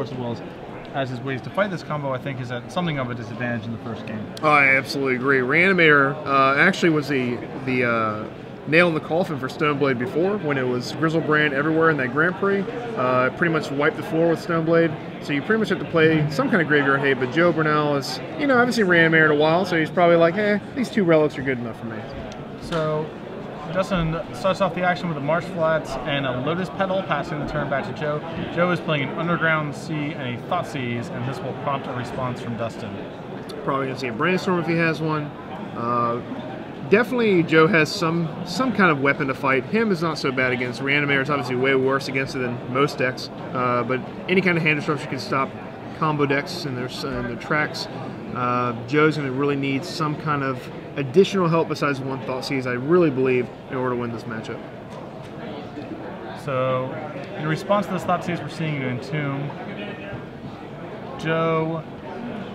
Force of Wills has his ways to fight this combo, I think is at something of a disadvantage in the first game. Oh, I absolutely agree. Reanimator actually was the nail in the coffin for Stoneblade before, when it was Grizzlebrand everywhere in that Grand Prix. Pretty much wiped the floor with Stoneblade, so you pretty much have to play some kind of graveyard hate, but Joe Bernal is, you know, I haven't seen Reanimator in a while, so he's probably like, these 2 relics are good enough for me. So Dustin starts off the action with a Marsh Flats and a Lotus Petal, passing the turn back to Joe. Joe is playing an Underground Sea and a Thoughtseize, and this will prompt a response from Dustin. Probably going to see a Brainstorm if he has one. Definitely Joe has some kind of weapon to fight. Him is not so bad against. Reanimator is obviously way worse against it than most decks, but any kind of hand disruption can stop combo decks and their tracks. Joe's going to really need some kind of additional help besides one Thoughtseize, I really believe, in order to win this matchup. So, in response to this Thoughtseize, we're seeing you Entomb. Joe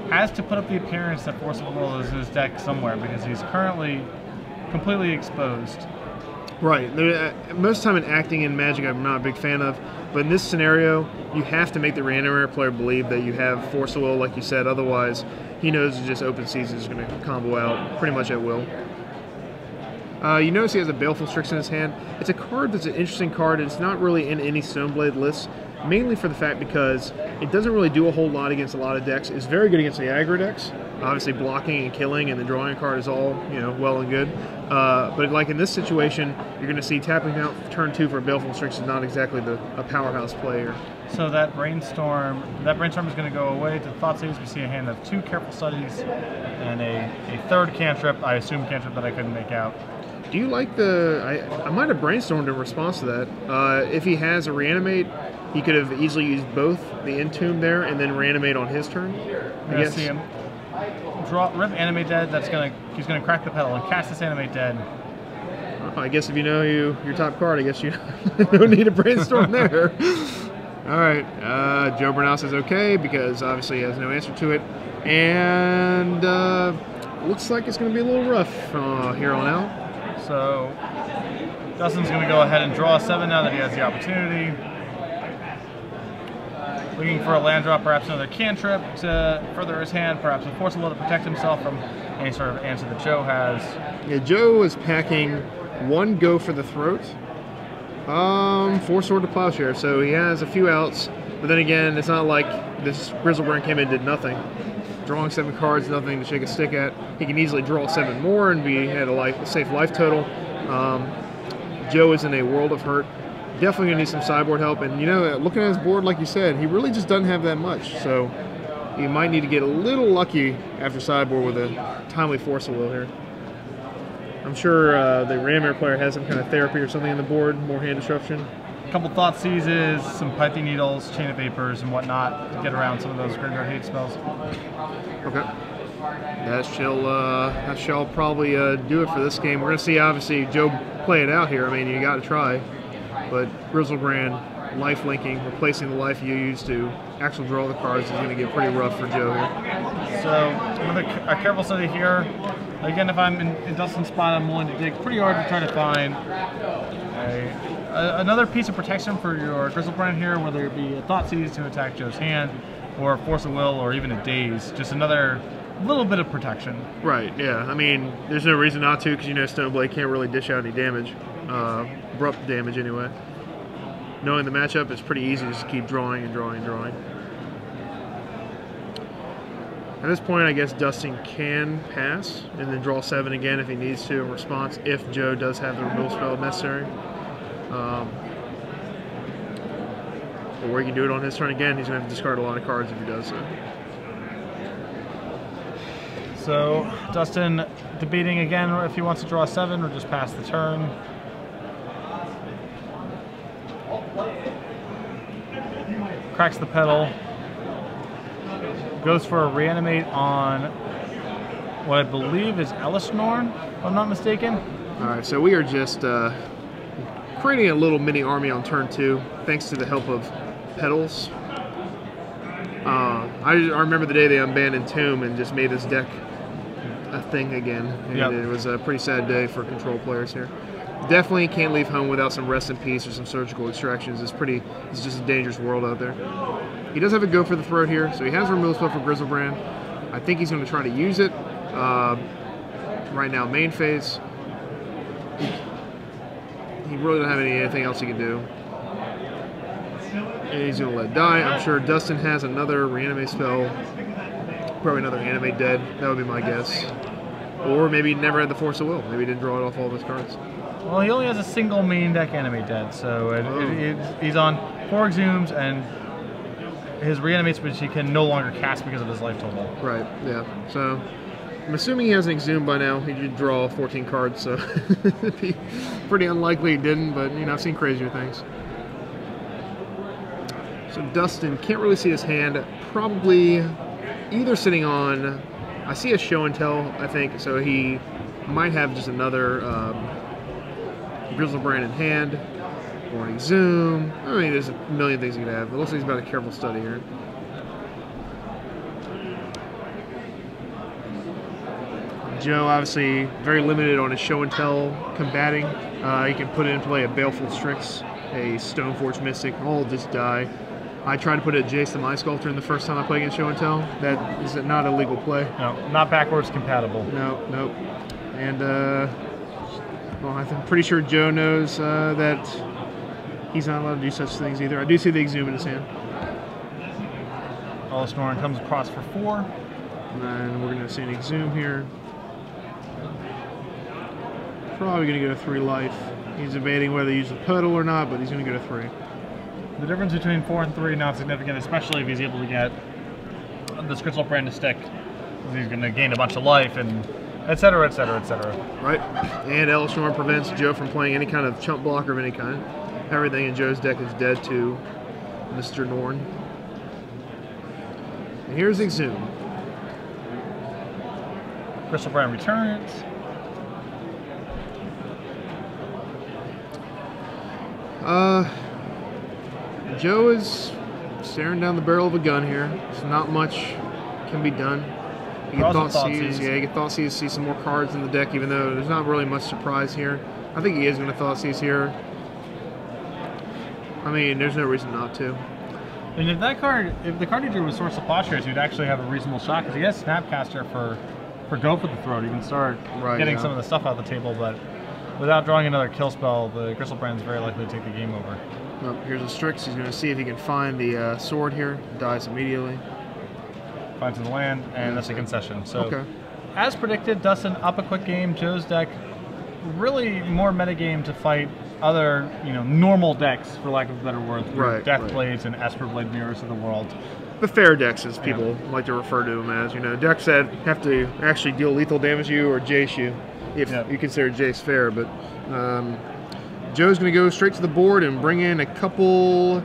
has to put up the appearance that Force of Will is in his deck somewhere, because he's currently completely exposed. Right. Most of the time in acting in Magic, I'm not a big fan of, but in this scenario, you have to make the Reanimator player believe that you have Force of Will, like you said. Otherwise, he knows it's just open season is going to combo out pretty much at will. You notice he has a Baleful Strix in his hand. It's a card that's an interesting card, and it's not really in any Stoneblade lists, mainly for the fact because it doesn't really do a whole lot against a lot of decks. It's very good against the aggro decks. Obviously blocking and killing and the drawing card is all, you know, well and good. But like in this situation, you're going to see tapping out turn 2 for Baleful Strix is not exactly a powerhouse player. So that Brainstorm is going to go away to Thoughtseize. We see a hand of 2 Careful Studies and a 3rd cantrip, I assume cantrip that I couldn't make out. Do you like I might have brainstormed in response to that. If he has a Reanimate, he could have easily used both the Entomb there and then Reanimate on his turn. I guess. See him rip Animate Dead. He's gonna crack the pedal and cast this Animate Dead. I guess if you know your top card, I guess you don't need a brainstorm there. All right, Joe Bernal says okay because obviously he has no answer to it, and looks like it's going to be a little rough here on out. So Dustin's going to go ahead and draw a 7 now that he has the opportunity. Looking for a land drop, perhaps another cantrip to further his hand, perhaps a Force of Will to protect himself from any sort of answer that Joe has. Yeah, Joe is packing 1 Go for the Throat, 4 Sword to Plowshare, so he has a few outs, but then again, it's not like this Grizzlebrand came in and did nothing. Drawing 7 cards, nothing to shake a stick at. He can easily draw 7 more and be at a safe life total. Joe is in a world of hurt. Definitely going to need some sideboard help, and you know, looking at his board, like you said, he really just doesn't have that much, so you might need to get a little lucky after sideboard with a timely Force of Will here. I'm sure the Reanimator player has some kind of therapy or something on the board, more hand disruption. A couple Thoughtseizes, some Python Needles, Chain of Vapors, and whatnot to get around some of those graveyard hate spells. Okay. That shall probably do it for this game. We're going to see, obviously, Joe play it out here. I mean, you got to try. But Grizzlebrand, life linking, replacing the life you used to actually draw the cards is going to get pretty rough for Joe here. So, with a careful study here, again, if I'm in Dustin's spot, I'm willing to dig pretty hard to try to find another piece of protection for your Grizzlebrand here, whether it be a Thoughtseize to attack Joe's hand, or a Force of Will, or even a Daze. Just another little bit of protection. Right, yeah. I mean, there's no reason not to, because you know Stoneblade can't really dish out any damage. Abrupt damage anyway. Knowing the matchup, it's pretty easy to just keep drawing and drawing and drawing. At this point, I guess Dustin can pass and then draw 7 again if he needs to in response, if Joe does have the removal spell necessary. Or he can do it on his turn again. He's going to have to discard a lot of cards if he does so. So, Dustin debating again if he wants to draw 7 or just pass the turn. Cracks the pedal. Goes for a Reanimate on what I believe is Elisnorn, if I'm not mistaken. Alright, so we are just creating a little mini army on turn 2, thanks to the help of Petals. I remember the day they unbanned Entomb and just made this deck a thing again. And It was a pretty sad day for control players here. definitely can't leave home without some rest in peace or some surgical extractions. It's just a dangerous world out there. He does have a go for the throat here, so he has a removal spell for Grizzlebrand. I think he's going to try to use it. Right now, main phase. He really doesn't have anything else he can do. And he's going to let it die. I'm sure Dustin has another reanimate spell. Probably another animate dead. That would be my guess. Or maybe he never had the Force of Will. Maybe he didn't draw it off all of his cards. Well, he only has a single main deck animate dead, so he's on 4 Exhumes and his reanimates, which he can no longer cast because of his life total. Right, yeah. So I'm assuming he has an Exhume by now. He did draw 14 cards, so it'd be pretty unlikely he didn't, but you know, I've seen crazier things. So Dustin can't really see his hand. Probably either sitting on, I see a show and tell, I think, so he might have just another Grizzlebrand in hand, or an Exhume. I mean, there's a million things he could have. It looks like he's about a careful study here. Joe, obviously, very limited on his show and tell combating. He can put in play a Baleful Strix, a Stoneforge Mystic, all just die. I tried to put a Jace the Mind Sculptor in the first time I played against show and tell. That is not a legal play. No, not backwards compatible. No, nope. And, well, I'm pretty sure Joe knows that he's not allowed to do such things either. I do see the Exhume in his hand. Snoring comes across for 4. And we're going to see an Exhume here. Probably going to go to 3 life. He's debating whether to use the Puddle or not, but he's going to go to 3. The difference between 4 and 3 not significant, especially if he's able to get this Grizzlebrand to stick. He's going to gain a bunch of life and etc., etc., etc. Right. And Ellis Norm prevents Joe from playing any kind of chump blocker of any kind. Everything in Joe's deck is dead to Mr. Norn. And here's Exhume. Grizzlebrand returns. Joe is staring down the barrel of a gun here. So not much can be done. You can Thoughtseize. Yeah, you can Thoughtseize, see some more cards in the deck, even though there's not really much surprise here. I think he is going to Thoughtseize here. I mean, there's no reason not to. And if the card he drew was Source of Plowshares, he'd actually have a reasonable shot because he has Snapcaster for Go for the Throat. He can start getting some of the stuff out of the table, but without drawing another kill spell, the Grizzlebrand is very likely to take the game over. Oh, here's a Strix. He's going to see if he can find the sword here. Dies immediately. Finds in the land, and that's a concession. So, as predicted, Dustin up a quick game. Joe's deck really more metagame to fight other, normal decks, for lack of a better word, through Deathblades and Esperblade Mirrors of the world. The fair decks, as people like to refer to them as, decks that have to actually deal lethal damage to you or Jace you, if you consider Jace fair. But Joe's going to go straight to the board and bring in a couple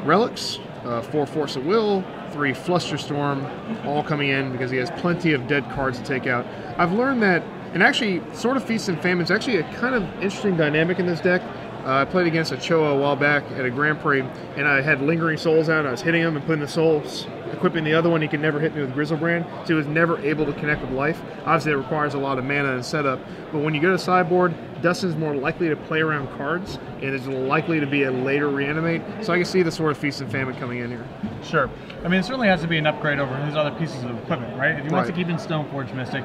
relics, 4 Force of Will, 3 Flusterstorm, all coming in because he has plenty of dead cards to take out. I've learned that, and actually, Sword of Feast and Famine is actually a kind of interesting dynamic in this deck. I played against a Choa a while back at a Grand Prix, and I had Lingering Souls out, and I was hitting him and putting the souls, equipping the other one. He could never hit me with Grizzlebrand, so he was never able to connect with life. Obviously, it requires a lot of mana and setup, but when you go to sideboard, Dustin's more likely to play around cards, and is likely to be a later reanimate, so I can see the Sword of Feast and Famine coming in here. Sure. I mean, it certainly has to be an upgrade over his other pieces of equipment, right? If he wants to keep in Stoneforge Mystic,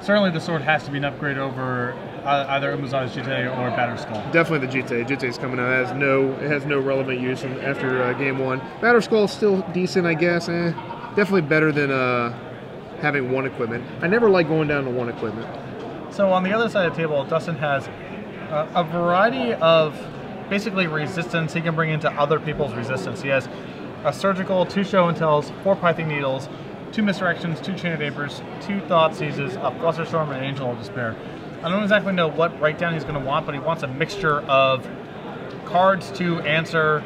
certainly the sword has to be an upgrade over either Umazada's GT or Batterskull. Definitely the GT. GT's coming out. It has no relevant use after game 1. Batterskull's still decent, I guess. Definitely better than having 1 equipment. I never like going down to 1 equipment. So on the other side of the table, Dustin has a variety of basically resistance he can bring into other people's resistance. He has a Surgical, 2 Show and Tells, 4 Pithing Needles, 2 Misdirections, 2 Chain of Vapors, 2 Thoughtseizes, a Flusterstorm, and an Angel of Despair. I don't exactly know what breakdown he's going to want, but he wants a mixture of cards to answer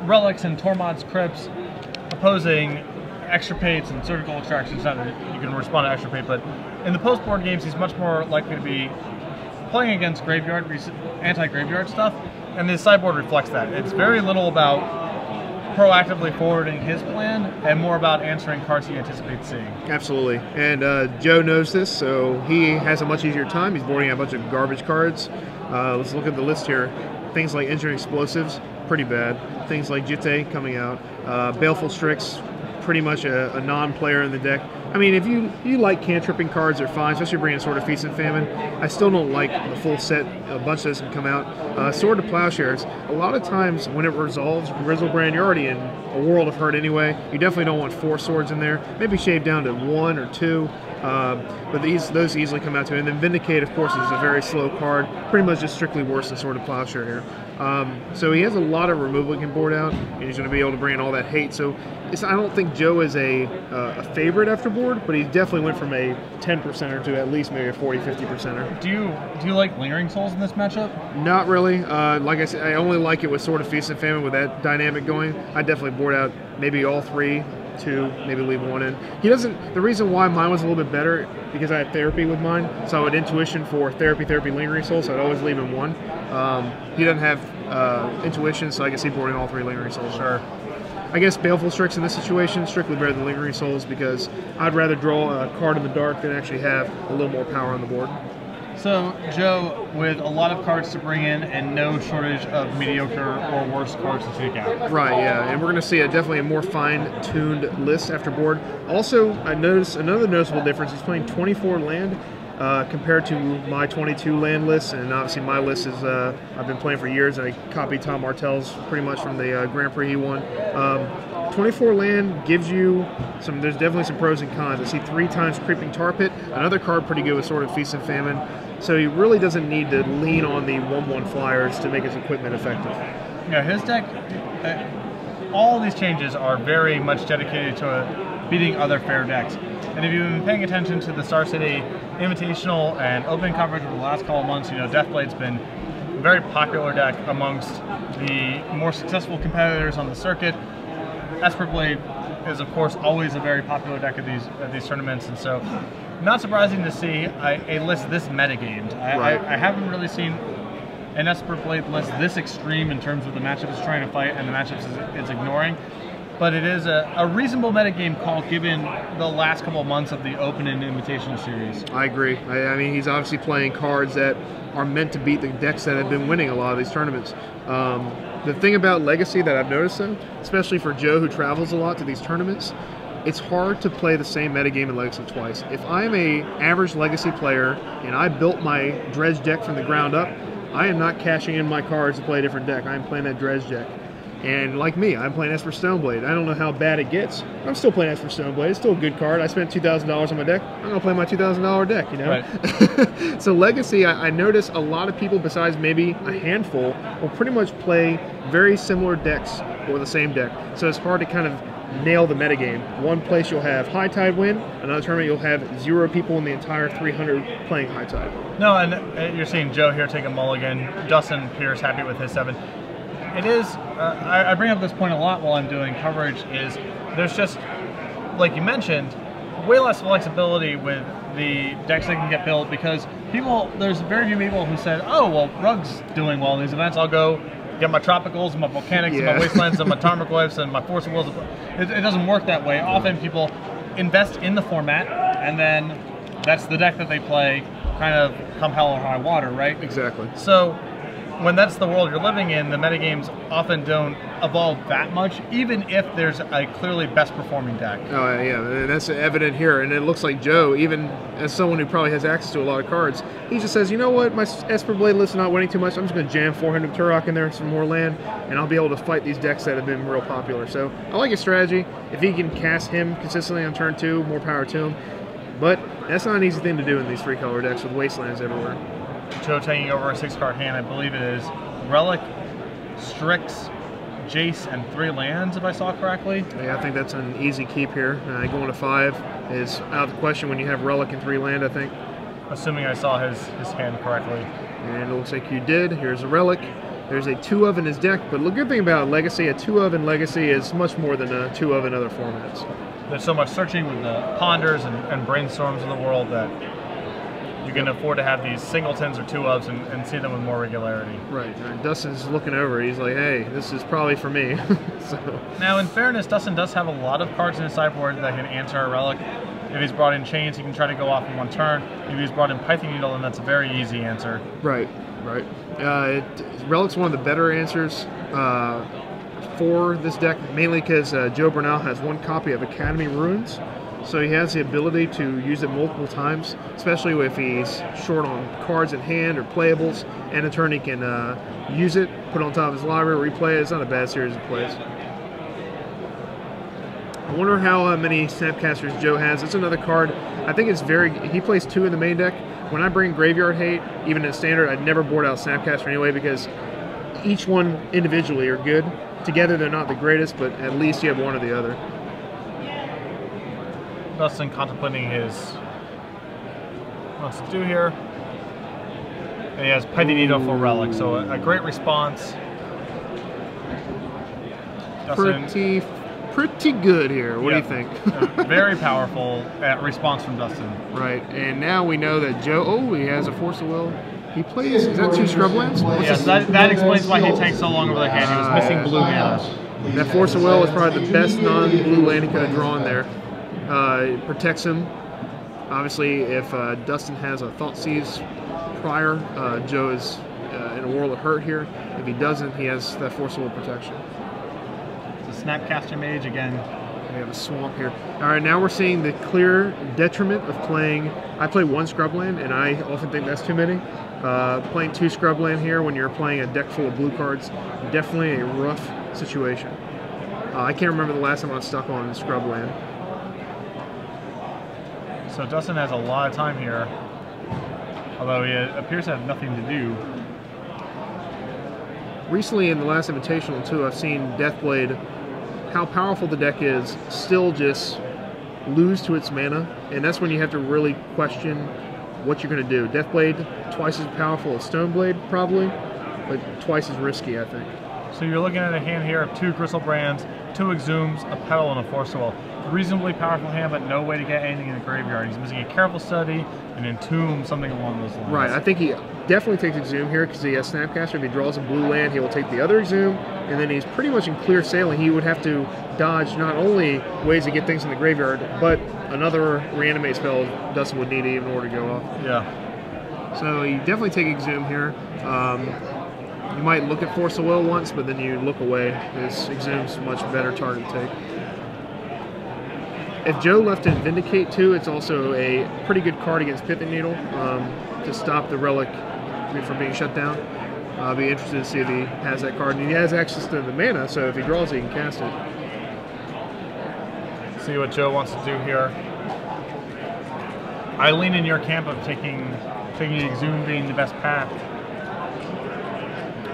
Relics and Tormod's Crypts, opposing Extirpates and Surgical Extractions. Not that you can respond to Extirpate, but in the post-board games, he's much more likely to be playing against anti-graveyard stuff, and his sideboard reflects that. It's very little about proactively forwarding his plan and more about answering cards he anticipates seeing. Absolutely. And Joe knows this, so he has a much easier time. He's boarding a bunch of garbage cards. Let's look at the list here. Things like Engineering Explosives, pretty bad. Things like Jitte coming out. Baleful Strix, pretty much a non-player in the deck. I mean, if you like cantripping cards, they're fine, especially bringing Sword of Feast and Famine. I still don't like the full set. A bunch of those can come out. Sword of Plowshares, a lot of times when it resolves Grizzlebrand, you're already in a world of hurt anyway. You definitely don't want 4 swords in there. Maybe shave down to 1 or 2. But those easily come out too. And then Vindicate, of course, is a very slow card. Pretty much just strictly worse than Sword of Plowshare here. So he has a lot of removal he can board out, and he's going to be able to bring in all that hate. So I don't think Joe is a favorite after board, but he definitely went from a 10%er to at least maybe a 40-50%er. Do you like Lingering Souls in this matchup? Not really. Like I said, I only like it with Sword of Feast and Famine with that dynamic going. I definitely board out maybe all 3. 2, maybe leave 1 in. He doesn't. The reason why mine was a little bit better because I had Therapy with mine, so I would Intuition for Therapy, Lingering Souls. So I'd always leave him 1. He doesn't have Intuition, so I can see boarding all 3 Lingering Souls. Sure. I guess Baleful Strix in this situation strictly better than Lingering Souls because I'd rather draw a card in the dark than actually have a little more power on the board. So, Joe, with a lot of cards to bring in and no shortage of mediocre or worse cards to take out. Right, yeah, and we're going to see definitely a more fine-tuned list after board. Also, I noticed another noticeable difference. He's playing 24 land compared to my 22 land list, and obviously my list is I've been playing for years. I copied Tom Martell's pretty much from the Grand Prix he won. 24 land gives you some. There's definitely some pros and cons. I see 3 times Creeping Tar Pit, another card pretty good with Sword of Feast and Famine. So he really doesn't need to lean on the 1/1 flyers to make his equipment effective. Yeah, his deck. All these changes are very much dedicated to beating other fair decks. And if you've been paying attention to the Star City Invitational and Open coverage over the last couple of months, Deathblade's been a very popular deck amongst the more successful competitors on the circuit. Esper Blade is, of course, always a very popular deck at these tournaments, and so not surprising to see a list this metagamed. I haven't really seen an Esper Blade list this extreme in terms of the matchup it's trying to fight and the matchups it's ignoring. But it is a reasonable metagame call given the last couple of months of the Open and Invitation series. I agree. I mean, he's obviously playing cards that are meant to beat the decks that have been winning a lot of these tournaments. The thing about Legacy that I've noticed, though, especially for Joe who travels a lot to these tournaments, it's hard to play the same metagame in Legacy twice. If I'm an average Legacy player and I built my Dredge deck from the ground up, I am not cashing in my cards to play a different deck. I am playing that Dredge deck. And like me, I'm playing Esper Stoneblade. I don't know how bad it gets. I'm still playing Esper Stoneblade. It's still a good card. I spent $2,000 on my deck. I'm going to play my $2,000 deck, Right. So Legacy, I notice a lot of people, besides maybe a handful, will pretty much play very similar decks or the same deck. So it's hard to kind of nail the metagame. One place you'll have High Tide win. Another tournament you'll have 0 people in the entire 300 playing High Tide. No, and you're seeing Joe here take a mulligan. Dustin appears happy with his 7. It is, I bring up this point a lot while I'm doing coverage, is there's just, like you mentioned, way less flexibility with the decks that can get built because there's very few people who said, oh, well, Rug's doing well in these events, I'll go get my Tropicals and my Volcanics and my Wastelands and my Tarmogoyfs and my Force of Wills. It doesn't work that way. Often people invest in the format and then that's the deck that they play kind of come hell or high water, right? Exactly. So when that's the world you're living in, the metagames often don't evolve that much, even if there's a clearly best performing deck. Oh yeah, and that's evident here. And it looks like Joe, even as someone who probably has access to a lot of cards, he just says, you know what, my Esper Blade list is not winning too much. I'm just going to jam 400 Turok in there, some more land, and I'll be able to fight these decks that have been real popular. So I like his strategy. If he can cast him consistently on turn 2, more power to him. But that's not an easy thing to do in these 3-color decks with Wastelands everywhere. Joe taking over a 6-card hand, I believe it is Relic, Strix, Jace, and 3 lands, if I saw correctly. Yeah, I think that's an easy keep here. Going to 5 is out of the question when you have Relic and 3 land, I think. Assuming I saw his hand correctly. And it looks like you did. Here's a Relic. There's a 2-of in his deck, but the good thing about Legacy, a 2-of in Legacy is much more than a 2-of in other formats. There's so much searching with the Ponders and Brainstorms in the world that you can afford to have these singletons or 2-ofs and see them with more regularity. Right. And Dustin's looking over. He's like, hey, this is probably for me. So. Now, in fairness, Dustin does have a lot of cards in his sideboard that can answer a relic. If he's brought in Chains, he can try to go off in one turn. If he's brought in Python Needle, then that's a very easy answer. Right. Relic's one of the better answers for this deck, mainly because Joe Bernal has one copy of Academy Ruins. So he has the ability to use it multiple times, especially if he's short on cards in hand or playables. And in turn, he can use it, put it on top of his library, replay it. It's not a bad series of plays. I wonder how many Snapcasters Joe has. It's another card. I think it's he plays 2 in the main deck. When I bring Graveyard Hate, even in Standard, I'd never board out Snapcaster anyway because each one individually are good. Together, they're not the greatest, but at least you have one or the other. Dustin contemplating what to do here. And he has Python Needle for Relic, so a great response. Dustin, pretty good here. What do you think? Very powerful response from Dustin. Right, and now we know that Joe, he has a Force of Will. He plays, is that 2 Scrublands? Yes, that explains why he tanked so long over the hand. He was missing blue mana. That Force of Will is probably the best non-blue land he could have drawn there. It protects him. Obviously, if Dustin has a Thoughtseize prior, Joe is in a world of hurt here. If he doesn't, he has that Force of Will protection. The Snapcaster Mage again. We have a swamp here. All right, now we're seeing the clear detriment of playing. I play 1 Scrubland, and I often think that's too many. Playing 2 Scrubland here when you're playing a deck full of blue cards, definitely a rough situation. I can't remember the last time I was stuck on Scrubland. So Dustin has a lot of time here, although he appears to have nothing to do. Recently in the last Invitational too, I've seen Deathblade, how powerful the deck is, still just lose to its mana, and that's when you have to really question what you're going to do. Deathblade, twice as powerful as Stoneblade, probably, but twice as risky, I think. So you're looking at a hand here of 2 Gristlebrand's, 2 Exhumes, a Petal, and a Force of Will. Reasonably powerful hand, but no way to get anything in the graveyard. He's missing a Careful Study, an Entomb, something along those lines. Right, I think he definitely takes Exhume here because he has Snapcaster. If he draws a blue land, he will take the other Exhume, and then he's pretty much in clear sailing. He would have to dodge not only ways to get things in the graveyard, but another reanimate spell Dustin would need in order to go off. Yeah. So you definitely take Exhume here. You might look at Force of Will once, but then you look away. This Exhume's a much better target to take. If Joe left in Vindicate too, it's also a pretty good card against Python Needle to stop the Relic from being shut down. I'll be interested to see if he has that card. And he has access to the mana, so if he draws it, he can cast it. See what Joe wants to do here. I lean in your camp of taking Exhume being the best path.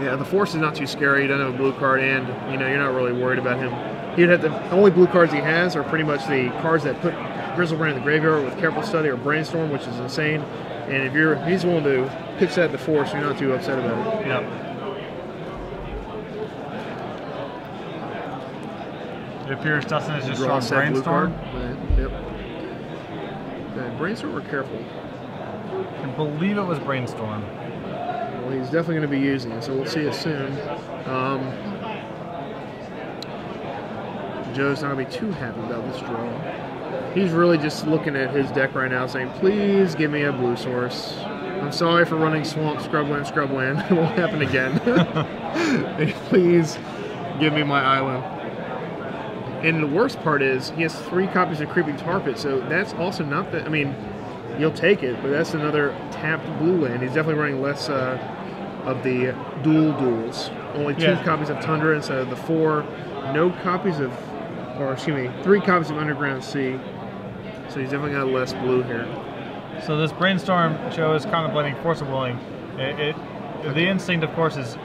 Yeah, the Force is not too scary. He doesn't have a blue card, and you're not really worried about him. He'd have the only blue cards he has are pretty much the cards that put Grizzlebrand in the graveyard with Careful Study or Brainstorm, which is insane. And if he's willing to pitch that to Force, you're not too upset about it. Yep. It appears Dustin is just drawing Brainstorm. Yep. Brainstorm or Careful? I believe it was Brainstorm. Well, he's definitely going to be using it, so we'll see it soon. Joe's not going to be too happy about this draw. He's really just looking at his deck right now saying, please give me a blue source. I'm sorry for running Swamp, Scrubland. It won't happen again. Please give me my island. And the worst part is he has 3 copies of Creeping Tar Pit, so that's also not the... I mean, you'll take it, but that's another tapped blue land. He's definitely running less of the duels. Only 2 copies of Tundra instead of the 4. No copies of... Or, excuse me, 3 copies of Underground Sea. So he's definitely got less blue here. So this Brainstorm, Joe is contemplating Force of Willing. The instinct, of course, is,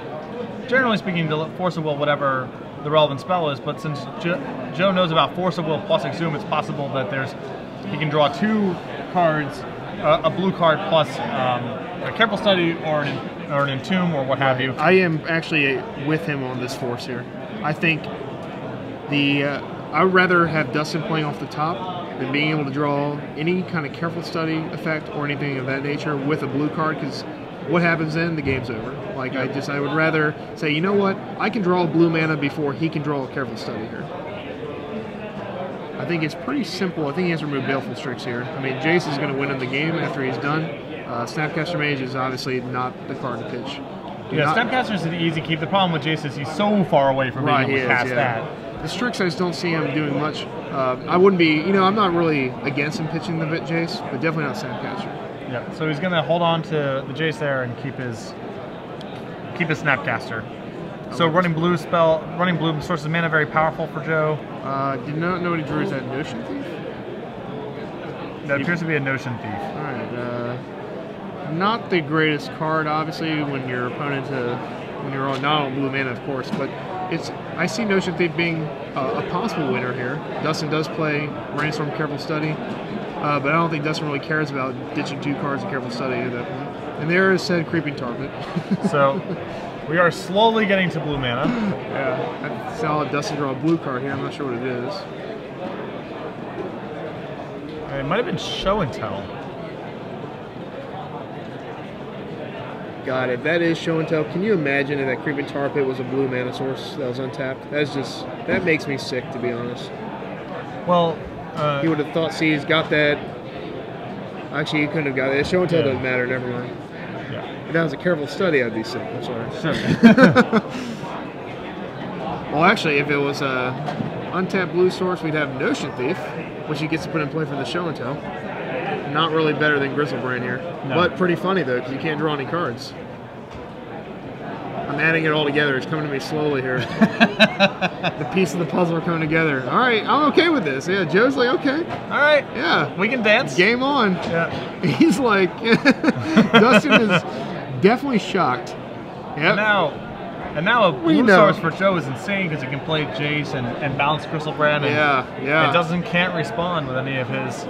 generally speaking, to Force of Will whatever the relevant spell is, but since Joe knows about Force of Will plus Exhume, it's possible that he can draw 2 cards, a blue card plus a Careful Study or an Entomb or what have you. I am actually with him on this Force here. I think the I would rather have Dustin playing off the top than being able to draw any kind of careful study effect or anything of that nature with a blue card, because what happens then? The game's over. Like, I would rather say, you know what? I can draw blue mana before he can draw a careful study here. I think it's pretty simple. I think he has to remove Baleful Strix here. I mean, Jace is going to win in the game after he's done. Snapcaster Mage is obviously not the card to pitch. Snapcaster is an easy keep. The problem with Jace is he's so far away from being able to cast that. The Strix, I just don't see him doing much. I wouldn't be, I'm not really against him pitching the Jace, but definitely not Snapcaster. Yeah, so he's going to hold on to the Jace there and keep his Snapcaster. So running blue sources of mana, very powerful for Joe. Did not know what he drew. Is that Notion Thief? That appears to be a Notion Thief. All right. Not the greatest card, obviously, when your opponent, when you're not on blue mana, of course. But I see Notion Thief being a possible winner here. Dustin does play Brainstorm, Careful Study, but I don't think Dustin really cares about ditching 2 cards in Careful Study at that point. And there is said Creeping Tar Pit. So we are slowly getting to blue mana. Yeah, I saw Dustin draw a blue card here. I'm not sure what it is. It might have been Show and Tell. God, if that is Show and Tell, can you imagine if that Creeping Tar Pit was a blue mana source that was untapped? That makes me sick, to be honest. Well, he would have thought, see, he's got that. Actually, he couldn't have got it. Show and Tell doesn't matter, never mind. Yeah. If that was a careful study, I'd be sick. I'm sorry. Well, actually, if it was a untapped blue source, we'd have Notion Thief, which he gets to put in play for the Show and Tell. Not really better than Grizzlebrand here. No. But pretty funny, though, because you can't draw any cards. I'm adding it all together. It's coming to me slowly here. The pieces of the puzzle are coming together. All right, I'm okay with this. Yeah, Joe's like, okay. All right. Yeah. We can dance. Game on. Yeah. He's like, Dustin is definitely shocked. Yep. And now a blue source for Joe is insane because he can play Jace and bounce Grizzlebrand. And it can't respond with any of his.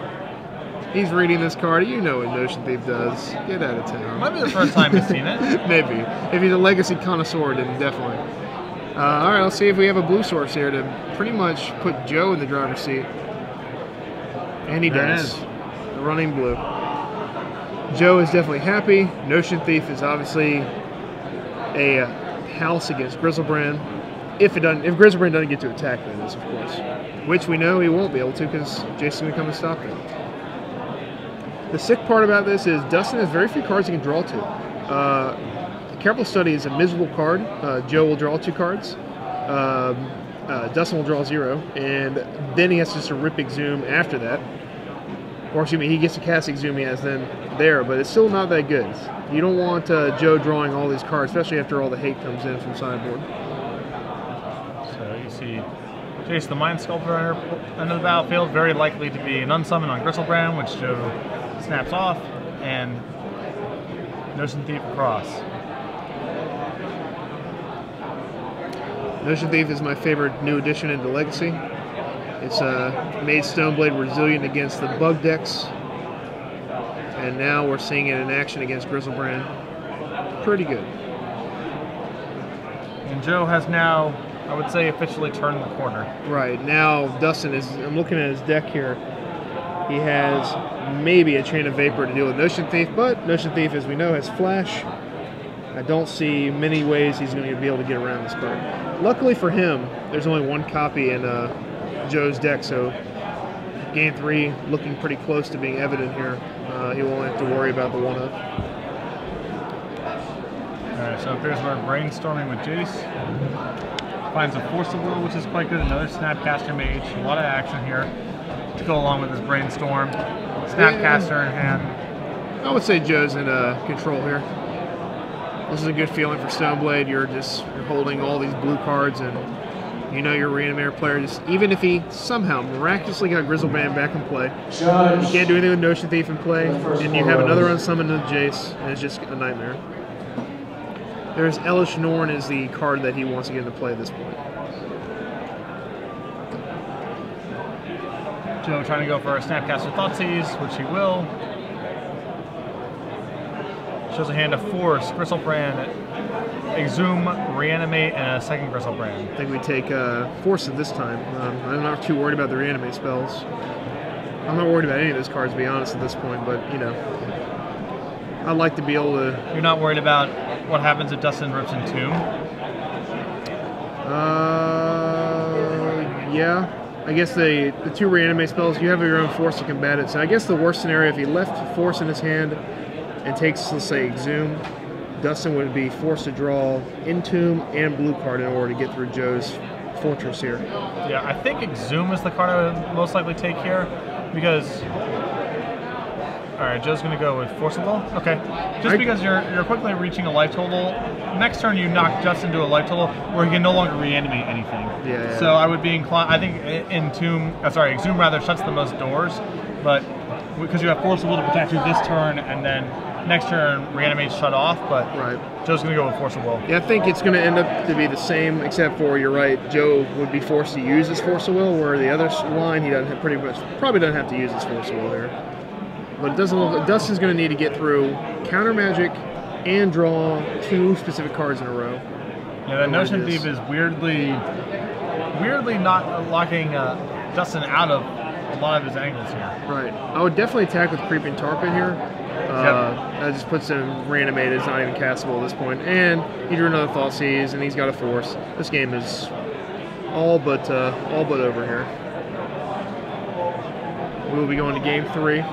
He's reading this card. You know what Notion Thief does. Get out of town. Might be the first time he's seen it. Maybe. If he's a legacy connoisseur, then definitely. All right, let's see if we have a blue source here to pretty much put Joe in the driver's seat. And he does. Running blue. Joe is definitely happy. Notion Thief is obviously a house against Grizzlebrand. If Grizzlebrand doesn't get to attack, that is, of course. Which we know he won't be able to because Jason's going to come and stop him. The sick part about this is Dustin has very few cards he can draw to. Careful Study is a miserable card. Joe will draw 2 cards. Dustin will draw 0. And then he has just to rip Exhume after that. Or excuse me, he gets to cast Exhume he has then there, but it's still not that good. You don't want Joe drawing all these cards, especially after all the hate comes in from sideboard. So you see Jace the Mind Sculptor under the battlefield, very likely to be an unsummon on Grizzlebrand, which Joe snaps off, and Notion Thief across. Notion Thief is my favorite new addition into Legacy. It's made Stoneblade resilient against the bug decks, and now we're seeing it in action against Grizzlebrand. Pretty good. And Joe has now, I would say, officially turned the corner. Right, now Dustin is, I'm looking at his deck here, he has maybe a Chain of Vapor to deal with Notion Thief, but Notion Thief, as we know, has Flash. I don't see many ways he's going to be able to get around this card. Luckily for him, there's only 1 copy in Joe's deck, so game 3 looking pretty close to being evident here. He won't have to worry about the 1-up. Alright, so here's our brainstorming with Jace. Finds a Force of Will, which is quite good. Another Snapcaster Mage. A lot of action here to go along with his brainstorm. Snapcaster in hand. I would say Joe's in control here. This is a good feeling for Stoneblade. You're holding all these blue cards, and you know your Reanimator player, even if he somehow miraculously got Grizzlebrand back in play, you can't do anything with Notion Thief in play, and you have another unsummoned to Jace, and it's just a nightmare. There's Elish Norn is the card that he wants to get into play at this point. Joe trying to go for a Snapcaster Thoughtseize, which he will. Shows a hand of Force, Grizzlebrand Exhume, Reanimate, and a second Griselbrand. I think we take Force at this time. I'm not too worried about the Reanimate spells. I'm not worried about any of those cards, to be honest, at this point, but, you know, I'd like to be able to... You're not worried about what happens if Dustin rips Entomb? Yeah. I guess the two Reanimate spells, you have your own Force to combat it. So I guess the worst scenario, if he left Force in his hand and takes, let's say, Exhume, Dustin would be forced to draw Entomb and blue card in order to get through Joe's Fortress here. Yeah, I think Exhume is the card I would most likely take here, because... Alright, Joe's going to go with Force of Will? Okay. Just because you're quickly reaching a life total, next turn you knock Dustin to a life total where he can no longer reanimate anything. Yeah. So I would be inclined... I think Exhume rather shuts the most doors, but because you have Force of Will to protect you this turn, and then next turn Reanimate's shut off, but right. Joe's going to go with Force of Will. Yeah, I think it's going to end up to be the same, except for, you're right, Joe would be forced to use his Force of Will, where the other line, he doesn't have, probably doesn't have to use his Force of Will here. But it doesn't look like Dustin's going to need to get through Counter Magic and draw two specific cards in a row. Yeah, that Notion Thief is weirdly not locking Dustin out of a lot of his angles here. Right. I would definitely attack with Creeping Tar Pit here. That just puts him reanimated. It's not even castable at this point. And he drew another Thoughtseize, and he's got a Force. This game is all but over here. We'll be going to game 3.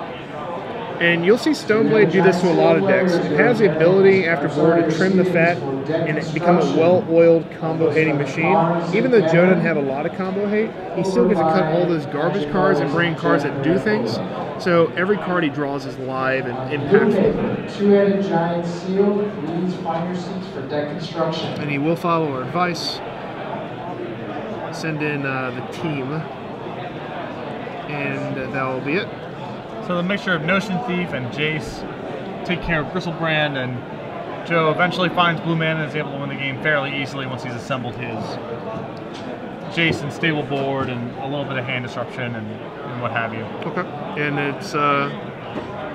And you'll see Stoneblade do this to a lot of decks. It has the ability after board to trim the fat and become a well-oiled combo-hating machine. Even though Joe doesn't have a lot of combo hate, he still gets to cut all those garbage cards and bring cards that do things. So every card he draws is live and impactful. Two-headed giant seal. Please find your seats for deck construction. And he will follow our advice. Send in the team. And that will be it. So the mixture of Notion Thief and Jace take care of Griselbrand, and Joe eventually finds blue mana and is able to win the game fairly easily once he's assembled his Jace and stable board and a little bit of hand disruption and what have you. Okay. And it's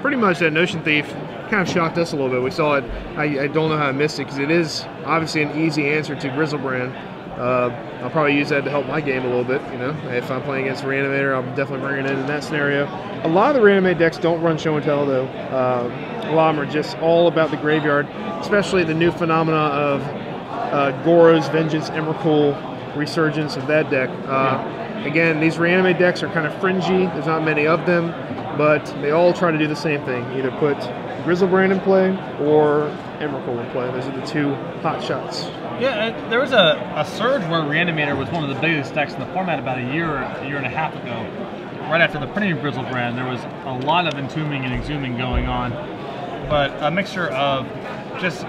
pretty much that Notion Thief kind of shocked us a little bit. We saw it. I don't know how I missed it because it is obviously an easy answer to Griselbrand. I'll probably use that to help my game a little bit, you know. If I'm playing against a Reanimator, I'll definitely bring it in that scenario. A lot of the Reanimate decks don't run Show and Tell, though. A lot of them are just all about the graveyard, especially the new phenomena of Goro's Vengeance, Emrakul, resurgence of that deck. Again, these Reanimate decks are kind of fringy. There's not many of them, but they all try to do the same thing. Either put Griselbrand in play or Emrakul in play. Those are the two hot shots. Yeah, there was a surge where Reanimator was one of the biggest decks in the format about a year and a half ago. Right after the printing of Griselbrand, there was a lot of entombing and exhuming going on, but a mixture of just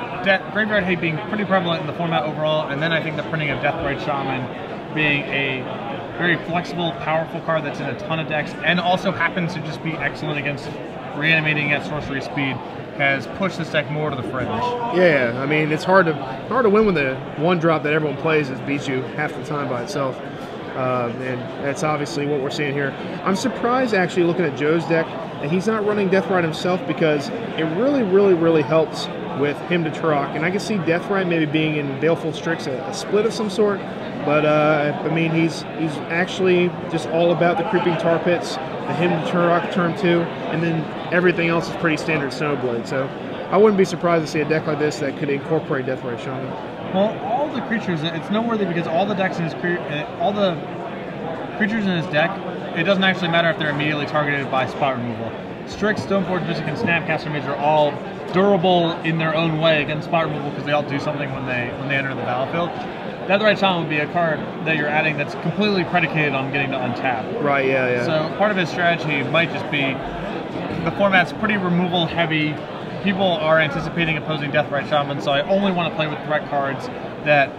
graveyard hate being pretty prevalent in the format overall, and then I think the printing of Deathrite Shaman being a very flexible, powerful card that's in a ton of decks, and also happens to just be excellent against reanimating at sorcery speed, has pushed this deck more to the fringe. Yeah, I mean, it's hard to win when the one drop that everyone plays has beat you half the time by itself. And that's obviously what we're seeing here. I'm surprised, actually, looking at Joe's deck, that he's not running Deathrite himself, because it really helps with him to Turok. And I can see Deathrite maybe being in Baleful Strix, a split of some sort. But, I mean, he's actually just all about the Creeping Tar Pits, the him to Turok turn 2, and then everything else is pretty standard Snowblade. So I wouldn't be surprised to see a deck like this that could incorporate Deathrite Shaman. Well, all the creatures, it's noteworthy because all the decks in his all the creatures in his deck, it doesn't actually matter if they're immediately targeted by spot removal. Strix, Stoneforge, Mystic, and Snapcaster Mage are all durable in their own way against spot removal because they all do something when they enter the battlefield. Deathrite Shaman would be a card that you're adding that's completely predicated on getting to untap. Right, yeah. So part of his strategy might just be the format's pretty removal heavy. People are anticipating opposing Deathrite Shaman, so I only want to play with threat cards that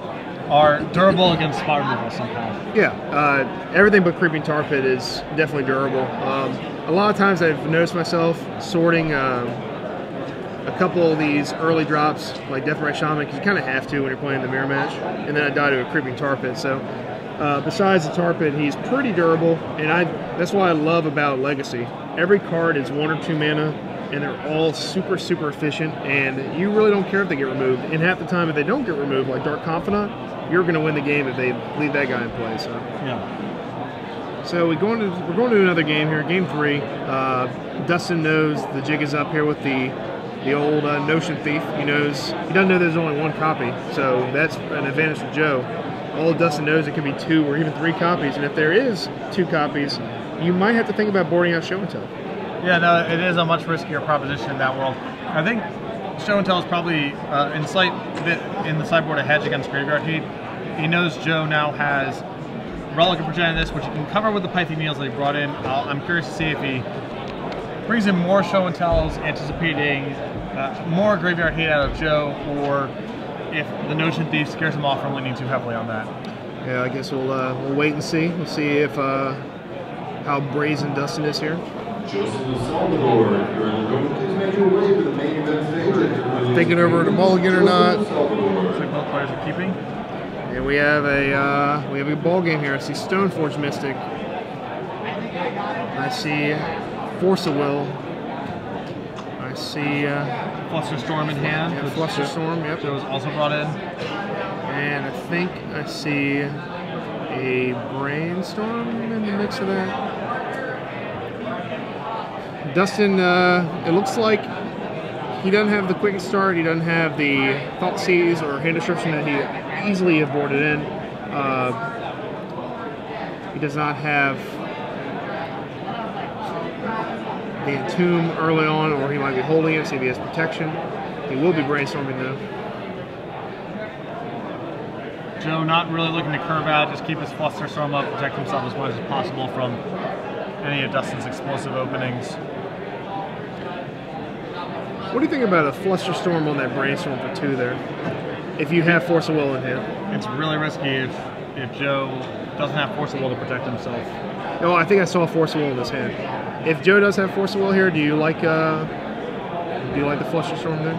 are durable against spot removal somehow. Yeah, everything but Creeping Tar Pit is definitely durable. A lot of times I've noticed myself sorting a couple of these early drops, like Deathrite Shaman, because you kind of have to when you're playing the mirror match, and then I die to a Creeping Tar Pit. So besides the Tar Pit, he's pretty durable, and that's what I love about Legacy. Every card is 1 or 2 mana. and they're all super, super efficient, and you really don't care if they get removed. And half the time, if they don't get removed, like Dark Confidant, you're going to win the game if they leave that guy in play. So Yeah. So we're going to another game here, game 3. Dustin knows the jig is up here with the old Notion Thief. He doesn't know there's only 1 copy, so that's an advantage for Joe. All Dustin knows it could be 2 or even 3 copies, and if there is 2 copies, you might have to think about boarding out Show and Tell. Yeah, no, it is a much riskier proposition in that world. I think Show and Tell is probably in the sideboard a hedge against Graveyard Heat. He knows Joe now has Relic of Progenitus, which he can cover with the Python Meals that he brought in. I'm curious to see if he brings in more Show and Tells, anticipating more Graveyard Heat out of Joe, or if the Notion Thief scares him off from leaning too heavily on that. Yeah, I guess we'll wait and see. We'll see if how brazen Dustin is here. Thinking over the mulligan or not. Looks like both players are keeping. And we have a ball game here. I see Stoneforge Mystic. I see Force of Will. I see Flusterstorm in hand. yeah, Flusterstorm. Yep. Joe's also brought in. And I think I see a Brainstorm in the mix of that. Dustin, it looks like he doesn't have the quick start. He doesn't have the Thought Seize or Hand Description that he easily have boarded in. He does not have the Entomb early on, or he might be holding it, see if he has protection. He will be brainstorming though. Joe not really looking to curve out, just keep his Flusterstorm up, protect himself as much as possible from any of Dustin's explosive openings. What do you think about a Flusterstorm on that Brainstorm for 2 there? If you have Force of Will in hand. It's really risky if Joe doesn't have Force of Will to protect himself. Oh, I think I saw Force of Will in his hand. If Joe does have Force of Will here, do you like the Flusterstorm there?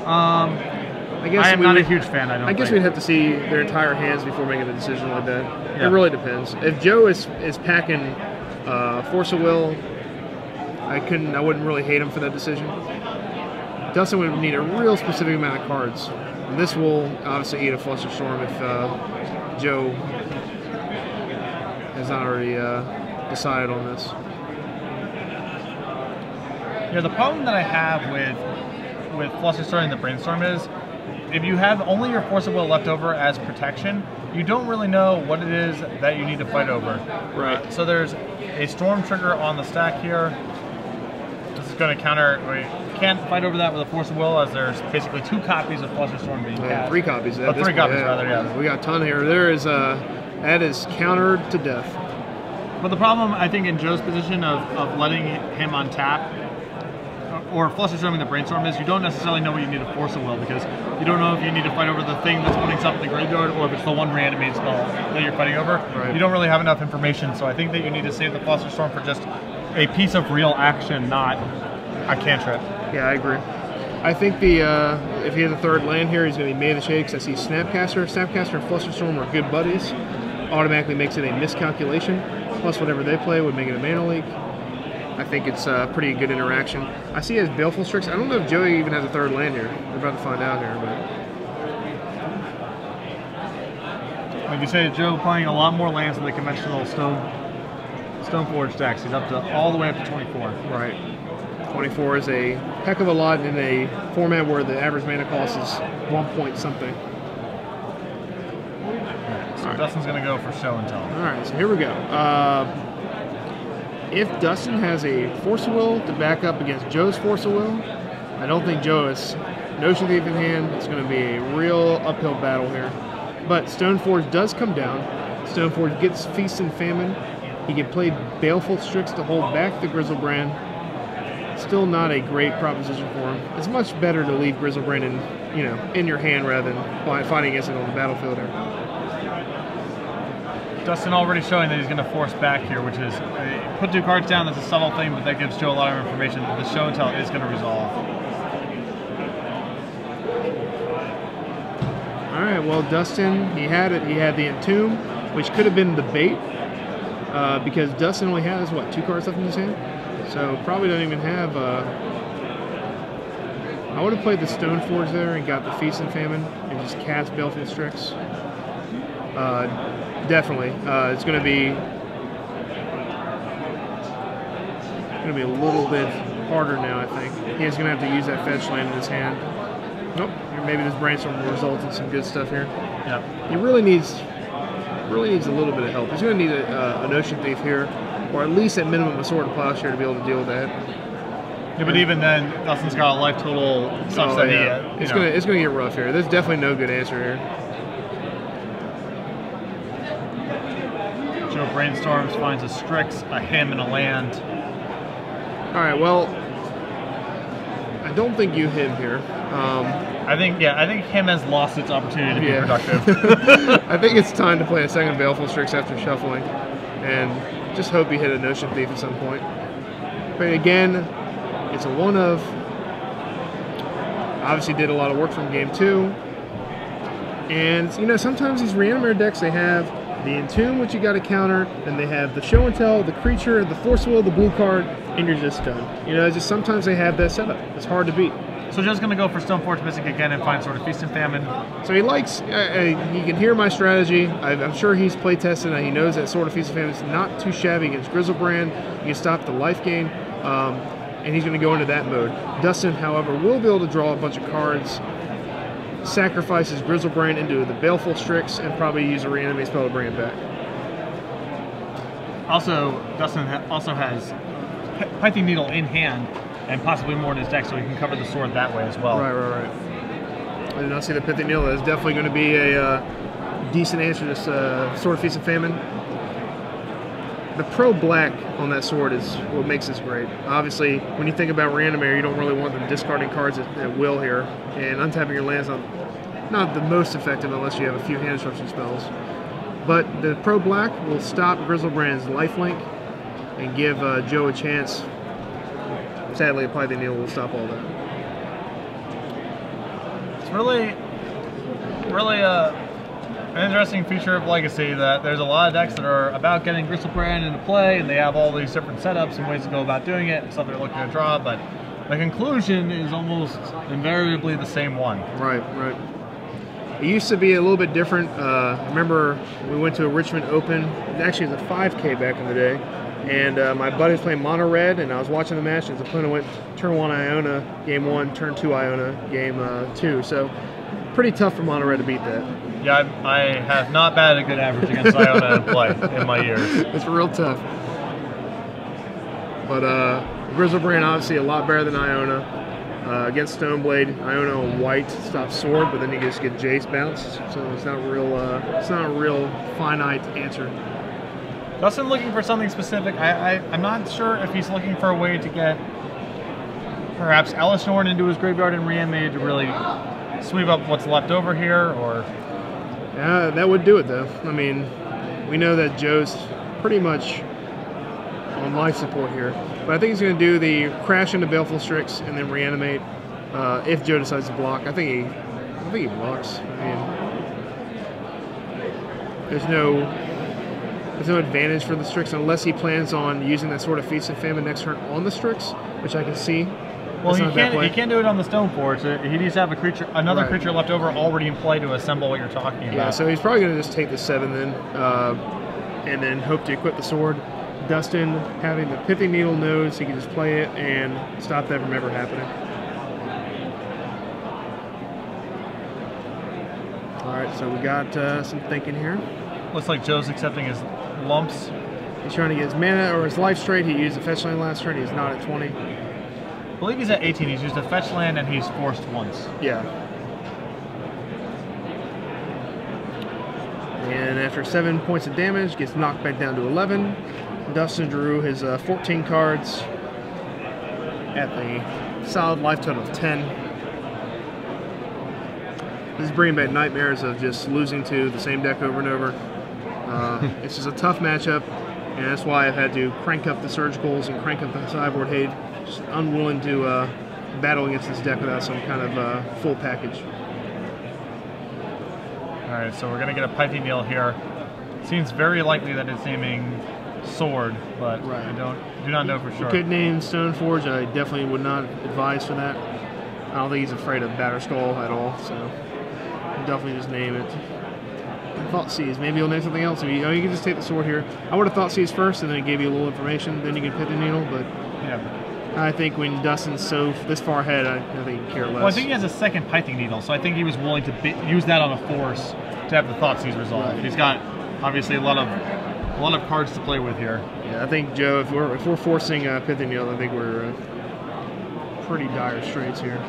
I am not a huge fan. I guess we'd have to see their entire hands before making a decision like that. Yeah. It really depends. If Joe is packing Force of Will, I wouldn't really hate him for that decision. Dustin would need a real specific amount of cards. And this will obviously eat a Flusterstorm if Joe has not already decided on this. Yeah, the problem that I have with Flusterstorm and the Brainstorm is, if you have only your Force of Will left over as protection, you don't really know what it is that you need to fight over. Right. So there's a Storm trigger on the stack here. This is going to counter. We can't fight over that with a Force of Will, as there's basically 2 copies of Flusterstorm being cast. 3 copies. 3 copies, rather, yeah. We got a ton here. That is countered to death. But the problem, I think, in Joe's position of letting him untap, or Flusterstorming the Brainstorm, is you don't necessarily know what you need to Force of Will, because you don't know if you need to fight over the thing that's putting stuff in the graveyard, or if it's the one reanimated spell that you're fighting over. Right. You don't really have enough information, so I think that you need to save the Flusterstorm for just a piece of real action, not a cantrip. Yeah, I agree. I think if he has a 3rd land here, he's going to be May the Shakes. I see Snapcaster. Snapcaster and Flusterstorm are good buddies. Automatically makes it a miscalculation. Plus whatever they play would make it a mana leak. I think it's a pretty good interaction. I see he has Baleful Strix. I don't know if Joey even has a 3rd land here. We're about to find out here, but Like you say, Joe playing a lot more lands than the conventional Stoneforge decks. He's all the way up to 24. right. 24 is a heck of a lot in a format where the average mana cost is 1 point something. So Dustin's going to go for Show and Tell. All right, so here we go. If Dustin has a Force of Will to back up against Joe's Force of Will, I don't think Joe has Notion Thief in hand. It's going to be a real uphill battle here. But Stoneforge does come down. Stoneforge gets Feast and Famine. He can play Baleful Strix to hold back the Grizzlebrand. Still not a great proposition for him. It's much better to leave Grizzlebrand in your hand rather than fighting against it on the battlefield here. Dustin already showing that he's going to force back here, which is put 2 cards down. That's a subtle thing, but that gives Joe a lot of information. The Show and Tell is going to resolve. All right, well, Dustin, he had it. He had the Entomb, which could have been the bait, because Dustin only has, what, 2 cards left in his hand? So probably don't even have. I would have played the Stoneforge there and got the Feast and Famine and just cast Baleful Strix. Definitely, it's going to be a little bit harder now. I think he's going to have to use that fetch land in his hand. Nope. Maybe this brainstorm will result in some good stuff here. Yeah. He really needs a little bit of help. He's going to need an Ocean Thief here, or at least at minimum a Sword of Plowshare to be able to deal with that. Yeah, but even then, Dustin's got a life total such that it's gonna get rough here. There's definitely no good answer here. Joe brainstorms, finds a Strix, a Hymn, and a land. All right, well, I don't think you hit here. I think Hymn has lost its opportunity to be productive. I think it's time to play a second Baleful Strix after shuffling, and just hope you hit an Ocean Thief at some point. But again, it's a one of. Obviously did a lot of work from game 2. And, you know, sometimes these Reanimator decks, they have the Entomb, which you got to counter, and they have the Show and Tell, the Creature, the Force Will, the blue card, and you're just done. You know, just sometimes they have that setup. It's hard to beat. So Joe's going to go for Stoneforge Mystic again and find sort of Feast and Famine. So he likes, you can hear my strategy. I'm sure he's play tested and he knows that sort of Feast and Famine is not too shabby against Grizzlebrand. You can stop the life gain. And he's going to go into that mode. Dustin, however, will be able to draw a bunch of cards, sacrifices Grizzlebrand into the Baleful Strix, and probably use a reanimate spell to bring it back. Also, Dustin also has Pithing Needle in hand, and possibly more in his deck, so he can cover the sword that way as well. Right. I did not see the Pithing Needle. That's definitely going to be a decent answer to this Sword of Feast and Famine. The pro black on that sword is what makes this great. Obviously, when you think about Reanimator, you don't really want them discarding cards at will here, and untapping your land's not the most effective unless you have a few hand disruption spells. But the pro black will stop Grizzlebrand's lifelink and give Joe a chance. Sadly, Apply the Needle will stop all that. It's really an interesting feature of Legacy that there's a lot of decks that are about getting Grizzlebrand into play, and they have all these different setups and ways to go about doing it, and stuff they're looking to draw, but the conclusion is almost invariably the same one. Right. It used to be a little bit different. Remember, we went to a Richmond Open. Actually, it was a 5K back in the day, and my buddy was playing Mono Red, and I was watching the match, and his opponent went turn 1 Iona, game 1, turn 2 Iona, game 2. So pretty tough for Mono Red to beat that. Yeah, I have not batted a good average against Iona in play in my years. It's real tough. But Grizzlebrand obviously a lot better than Iona. Against Stoneblade, Iona on white stops sword, but then you just get Jace bounced. So it's not real. It's not a real finite answer. Dustin looking for something specific. I'm not sure if he's looking for a way to get perhaps Ellisnorn into his graveyard and Reanimated to really sweep up what's left over here, or. Yeah, that would do it though. I mean, we know that Joe's pretty much on life support here, but I think he's going to do the crash into Baleful Strix and then reanimate if Joe decides to block. I think he blocks. I mean, there's no advantage for the Strix unless he plans on using that sort of Feast and Famine next turn on the Strix, which I can see. Well, he can't do it on the Stoneforge. He needs to have another creature left over already in play to assemble what you're talking about. Yeah, so he's probably going to just take the 7 then, and then hope to equip the sword. Dustin, having the Pithing Needle, knows he can just play it and stop that from ever happening. All right, so we got some thinking here. Looks like Joe's accepting his lumps. He's trying to get his mana or his life straight. He used a fetch land last turn. He's not at 20. I believe he's at 18. He's used a fetch land and he's forced once. Yeah. And after 7 points of damage, gets knocked back down to 11. Dustin drew his 14 cards at the solid life total of 10. This is bringing back nightmares of just losing to the same deck over and over. It's just a tough matchup, and that's why I've had to crank up the Surgicals and crank up the sideboard hate. Just unwilling to battle against this deck without some kind of full package. Alright, so we're going to get a Pithing Needle here. Seems very likely that it's naming sword, but Right. I do not know for sure. Could name Stoneforge. I definitely would not advise for that. I don't think he's afraid of Batterskull at all, so definitely just name it. Thought Seize. Maybe he'll name something else. You can just take the sword here. I would have thought Seize first, and then it gave you a little information. Then you can Pithing Needle, but Yeah. I think when Dustin's so this far ahead, I think he can care less. Well, I think he has a second Pithing Needle, so I think he was willing to use that on a force to have the Thoughtseize resolve. Right. He's got obviously a lot of cards to play with here. Yeah, I think Joe, if we're forcing Pithing Needle, I think we're pretty dire straits here.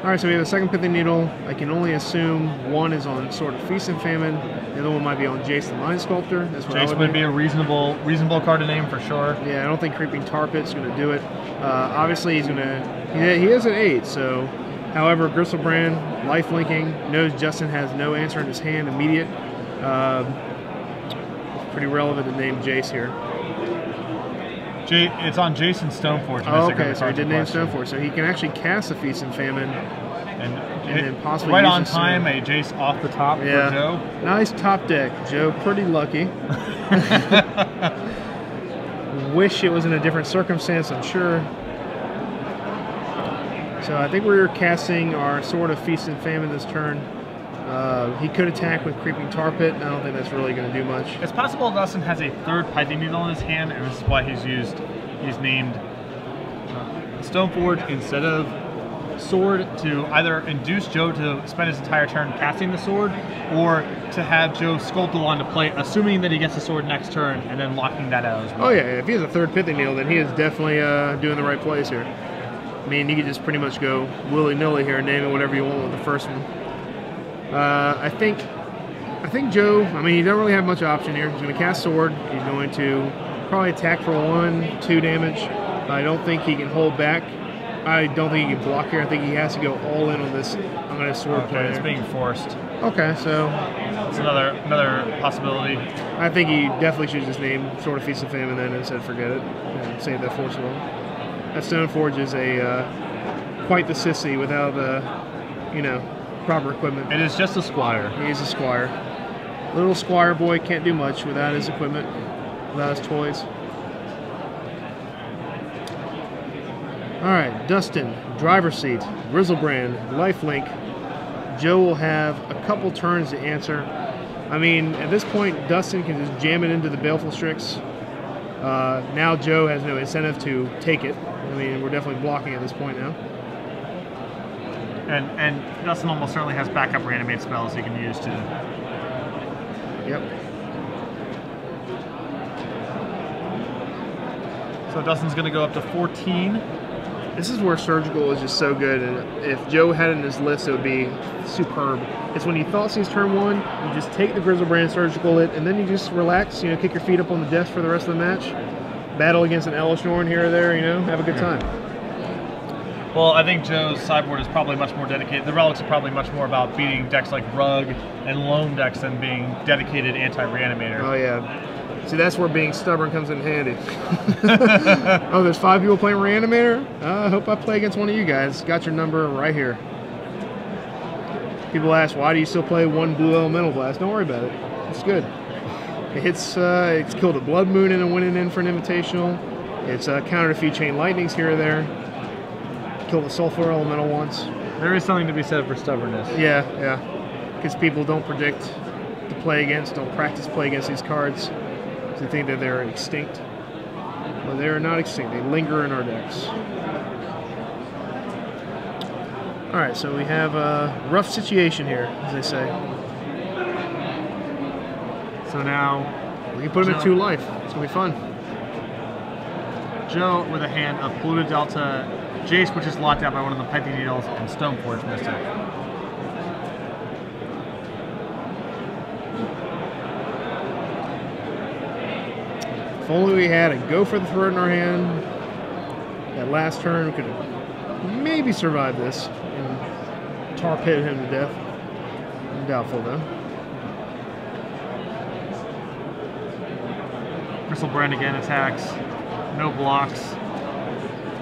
All right, so we have a second Pithing Needle. I can only assume one is on Sword of Feast and Famine. The other one might be on Jace the Mind Sculptor. That's what Jace would be a reasonable card to name for sure. Yeah, I don't think Creeping Tar Pit's going to do it. Obviously, he's going to. He is an 8, so. However, Gristlebrand, life linking, knows Justin has no answer in his hand, immediate. It's pretty relevant to name Jace here. It's on Jason Stoneforge. Oh, okay, so he did name Stoneforge. So he can actually cast a Feast and Famine. And then possibly right use on time, a Jace off the top for Joe. Nice top deck, Joe. Pretty lucky. Wish it was in a different circumstance, I'm sure. So I think we're casting our Sword of Feast and Famine this turn. He could attack with Creeping Tar Pit. I don't think that's really going to do much. It's possible Dustin has a third Pithing Needle in his hand, and this is why he's named Stoneforge instead of Sword to either induce Joe to spend his entire turn casting the sword, or to have Joe sculpt the line to play, assuming that he gets the sword next turn, and then locking that out as well. Oh yeah, if he has a third Pithing Needle, then he is definitely doing the right plays here. I mean, you could just pretty much go willy-nilly here and name it whatever you want with the first one. I think Joe, I mean, he doesn't really have much option here. He's going to cast Sword. He's going to probably attack for 1, 2 damage. I don't think he can hold back. I don't think he can block here. I think he has to go all in on this. I'm going to Sword play. It's being forced. Okay, so it's another possibility. I think he definitely should just name Sword of Feast and Famine then and said forget it and save that force roll. That Stoneforge is quite the sissy without proper equipment. It is just a squire. He's a squire. Little squire boy can't do much without his equipment, without his toys. All right, Dustin, driver's seat, Grizzlebrand, lifelink. Joe will have a couple turns to answer. I mean, at this point, Dustin can just jam it into the Baleful Strix. Now Joe has no incentive to take it. I mean, we're definitely blocking at this point now. And Dustin almost certainly has backup reanimate spells he can use too. Yep. So Dustin's going to go up to 14. This is where Surgical is just so good, and if Joe had it in his list, it would be superb. It's when you Thoughtseize turn 1, you just take the Grizzlebrand, Surgical it, and then you just relax, kick your feet up on the desk for the rest of the match. Battle against an Elishnorn here or there, have a good time. Well, I think Joe's sideboard is probably much more dedicated. The relics are probably much more about beating decks like Rug and Loam decks than being dedicated anti-reanimator. Oh, yeah. See, that's where being stubborn comes in handy. Oh, there's 5 people playing Reanimator? I hope I play against one of you guys. Got your number right here. People ask, why do you still play 1 Blue Elemental Blast? Don't worry about it. It's good. It hits, it's killed a Blood Moon and a winning in for an Invitational. It's countered a few Chain Lightnings here or there. Killed a Sulfur Elemental once. There is something to be said for stubbornness. Yeah, yeah. Because people don't predict to play against, don't practice play against these cards. They think that they're extinct. Well, they are not extinct. They linger in our decks. All right, so we have a rough situation here, as they say. So now we can put him at 2 life. It's gonna be fun. Joe with a hand of Polluted Delta, Jace, which is locked out by one of the Pithing Needles, and Stoneforge Mystic. If only we had a Go for the Throat in our hand. That last turn, we could have maybe survived this and tar pit him to death. I'm doubtful, though. Grizzlebrand again attacks. No blocks.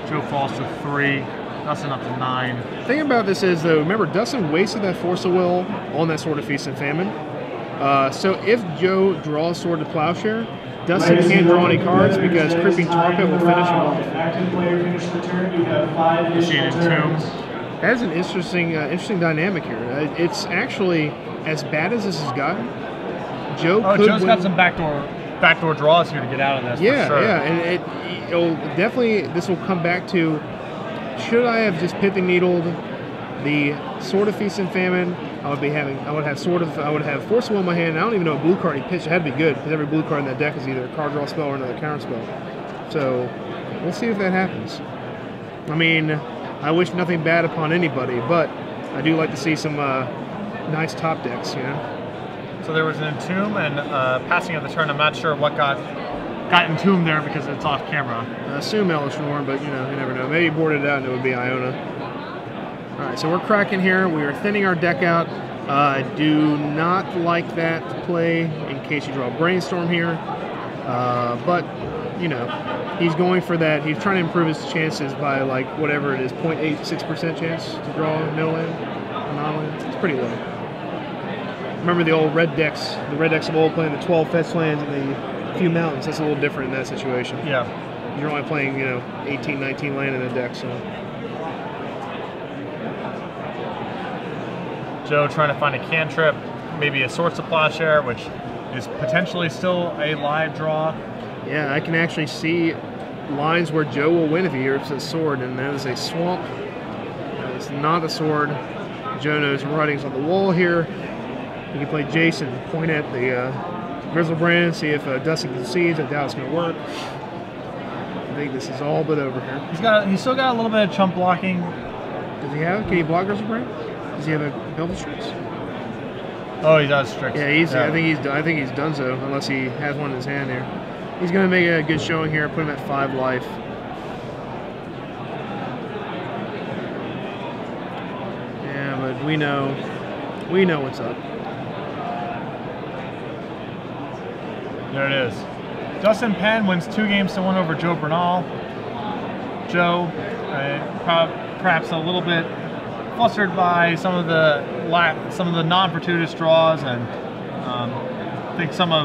Joe falls to 3. Dustin up to 9. The thing about this is, though, remember, Dustin wasted that Force of Will on that Sword of Feast and Famine. So if Joe draws Sword to Plowshare, Dustin can't draw any cards because Creeping Tar Pit will finish him off. Active player finished the turn. You have 5 additional turns. That's an interesting dynamic here. It's actually, as bad as this has gotten, Joe's got some backdoor draws here to get out of this. Yeah, for sure. yeah, and it'll definitely, this will come back to, should I have just Pithing Needled the Sword of Feast and Famine? I would have Force of Will in my hand. And I don't even know what blue card he pitched. It had to be good because every blue card in that deck is either a card draw spell or another counter spell. So we'll see if that happens. I mean, I wish nothing bad upon anybody, but I do like to see some nice top decks, you know. So there was an Entomb and passing of the turn. I'm not sure what got Entombed there because it's off camera. I assume Ellis Norm, but you know, you never know. Maybe he boarded it out and it would be Iona. All right, so we're cracking here. We are thinning our deck out. I do not like that play in case you draw Brainstorm here. But, you know, he's going for that. He's trying to improve his chances by, like, whatever it is, 0.86% chance to draw no land, non-land. It's pretty low. Remember the old red decks, of old playing the 12 fetch lands and the few mountains. That's a little different in that situation. Yeah. You're only playing, you know, 18, 19 land in the deck, so. Joe trying to find a cantrip, maybe a Swords to Plowshare, which is potentially still a live draw. Yeah, I can actually see lines where Joe will win if he hears a sword, and that is a swamp. It's not a sword. Joe knows writing's on the wall here. You can play Jason, point at the Grizzlebrand, see if Dustin concedes. I doubt it's going to work. I think this is all but over here. He's still got a little bit of chump blocking. Does he have? Can he block Grizzlebrand? Does he have a Velvet Strix? Oh, he does Strix. Yeah, I think he's done so, unless he has one in his hand here. He's going to make a good showing here. Put him at 5 life. Yeah, but we know what's up. There it is. Dustin Penn wins 2 games to 1 over Joe Bernal. Joe, perhaps a little bit flustered by some of the non-fortuitous draws, and I think some of